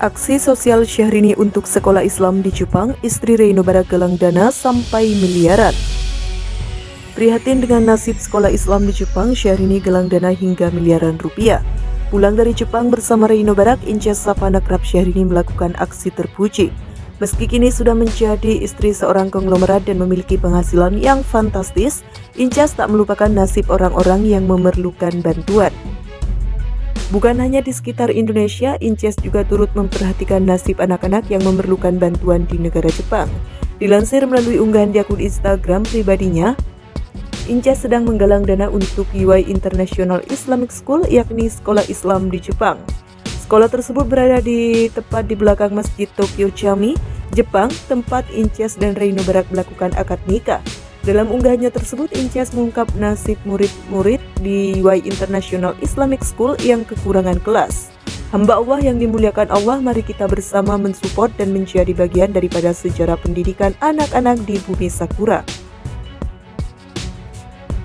Aksi sosial Syahrini untuk sekolah Islam di Jepang, istri Reino Barak galang dana sampai miliaran. Prihatin dengan nasib sekolah Islam di Jepang, Syahrini galang dana hingga miliaran rupiah. Pulang dari Jepang bersama Reino Barak, Inces Sapana kerap Syahrini melakukan aksi terpuji. Meski kini sudah menjadi istri seorang konglomerat dan memiliki penghasilan yang fantastis, Inces tak melupakan nasib orang-orang yang memerlukan bantuan. Bukan hanya di sekitar Indonesia, Inces juga turut memperhatikan nasib anak-anak yang memerlukan bantuan di negara Jepang. Dilansir melalui unggahan di akun Instagram pribadinya, Inces sedang menggalang dana untuk UI International Islamic School, yakni sekolah Islam di Jepang. Sekolah tersebut berada tepat di belakang Masjid Tokyo Chami, Jepang, tempat Inces dan Reino Barak melakukan akad nikah. Dalam unggahannya tersebut, Inces mengungkap nasib murid-murid di UI International Islamic School yang kekurangan kelas. Hamba Allah yang dimuliakan Allah, mari kita bersama mensupport dan menjadi bagian daripada sejarah pendidikan anak-anak di bumi Sakura.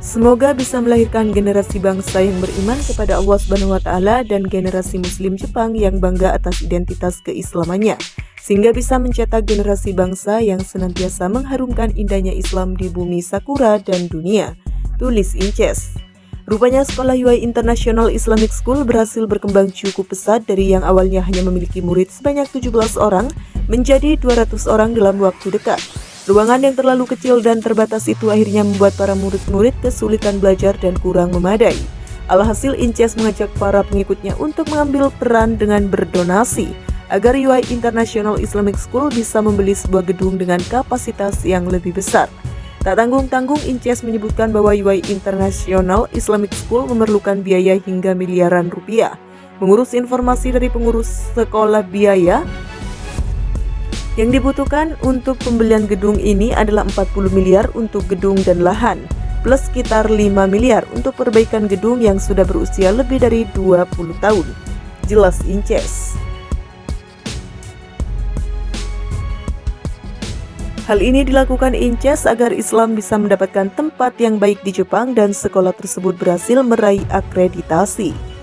Semoga bisa melahirkan generasi bangsa yang beriman kepada Allah SWT dan generasi Muslim Jepang yang bangga atas identitas keislamannya, sehingga bisa mencetak generasi bangsa yang senantiasa mengharumkan indahnya Islam di bumi Sakura dan dunia, tulis Inces. Rupanya sekolah UI International Islamic School berhasil berkembang cukup pesat dari yang awalnya hanya memiliki murid sebanyak 17 orang menjadi 200 orang dalam waktu dekat. Ruangan yang terlalu kecil dan terbatas itu akhirnya membuat para murid-murid kesulitan belajar dan kurang memadai. Alhasil, Inces mengajak para pengikutnya untuk mengambil peran dengan berdonasi agar UI International Islamic School bisa membeli sebuah gedung dengan kapasitas yang lebih besar. Tak tanggung-tanggung, Inces menyebutkan bahwa UI International Islamic School memerlukan biaya hingga miliaran rupiah. Mengurus informasi dari pengurus sekolah, biaya yang dibutuhkan untuk pembelian gedung ini adalah 40 miliar untuk gedung dan lahan, plus sekitar 5 miliar untuk perbaikan gedung yang sudah berusia lebih dari 20 tahun, jelas Inces. Hal ini dilakukan Inces agar Islam bisa mendapatkan tempat yang baik di Jepang dan sekolah tersebut berhasil meraih akreditasi.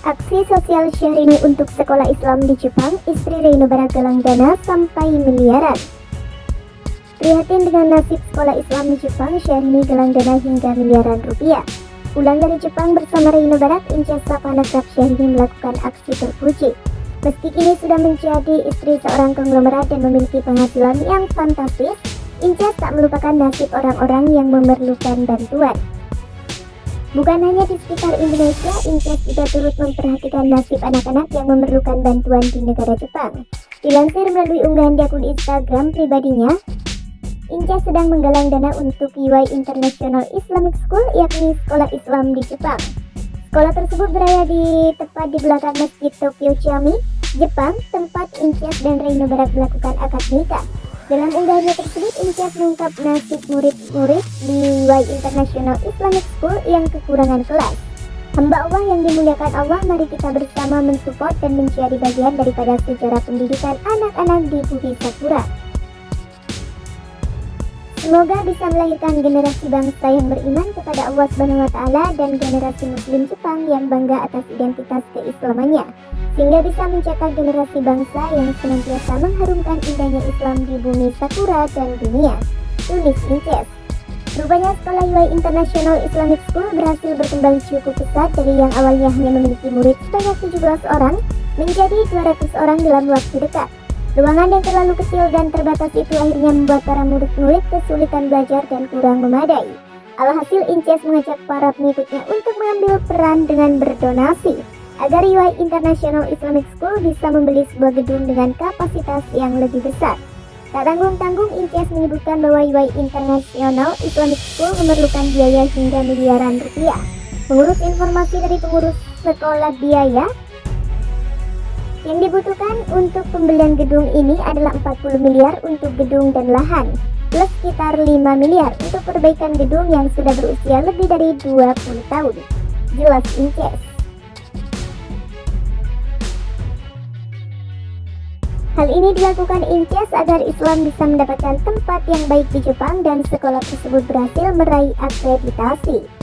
Aksi sosial Syahrini untuk sekolah Islam di Jepang, istri Reino Barak galang dana sampai miliaran. Prihatin dengan nasib sekolah Islam di Jepang, Syahrini galang dana hingga miliaran rupiah. Pulang dari Jepang bersama Reino Barak, Inces Sapana kerap Syahrini melakukan aksi terpuji. Meski kini sudah menjadi istri seorang konglomerat dan memiliki penghasilan yang fantastis, Inces tak melupakan nasib orang-orang yang memerlukan bantuan. Bukan hanya di sekitar Indonesia, Inces juga turut memperhatikan nasib anak-anak yang memerlukan bantuan di negara Jepang. Dilansir melalui unggahan di akun Instagram pribadinya, Inces sedang menggalang dana untuk UI International Islamic School, yakni sekolah Islam di Jepang. Sekolah tersebut berada tepat di belakang Masjid Tokyo Chami, Jepang, tempat Inces dan Reino Barak melakukan akad nikah. Dalam unggahannya tersebut, Inces mengungkap nasib murid-murid di UI International Islamic School yang kekurangan kelas. Hamba Allah yang dimuliakan Allah, mari kita bersama mensupport dan menjadi bagian daripada sejarah pendidikan anak-anak di bumi Sakura. Semoga bisa melahirkan generasi bangsa yang beriman kepada Allah SWT dan generasi Muslim Jepang yang bangga atas identitas keislamannya, sehingga bisa mencetak generasi bangsa yang senantiasa mengharumkan indahnya Islam di bumi Sakura dan dunia, tulis Inces. Rupanya sekolah UI International Islamic School berhasil berkembang cukup pesat dari yang awalnya hanya memiliki murid sebanyak 17 orang menjadi 200 orang dalam waktu dekat. Ruangan yang terlalu kecil dan terbatas itu akhirnya membuat para murid-murid kesulitan belajar dan kurang memadai. Alhasil, Inces mengajak para pengikutnya untuk mengambil peran dengan berdonasi agar UI International Islamic School bisa membeli sebuah gedung dengan kapasitas yang lebih besar. Tak tanggung-tanggung, Inces menyebutkan bahwa UI International Islamic School memerlukan biaya hingga miliaran rupiah. Mengurus informasi dari pengurus sekolah, biaya yang dibutuhkan untuk pembelian gedung ini adalah 40 miliar untuk gedung dan lahan, plus sekitar 5 miliar untuk perbaikan gedung yang sudah berusia lebih dari 20 tahun. Jelas Inces. Hal ini dilakukan Inces agar Islam bisa mendapatkan tempat yang baik di Jepang dan sekolah tersebut berhasil meraih akreditasi.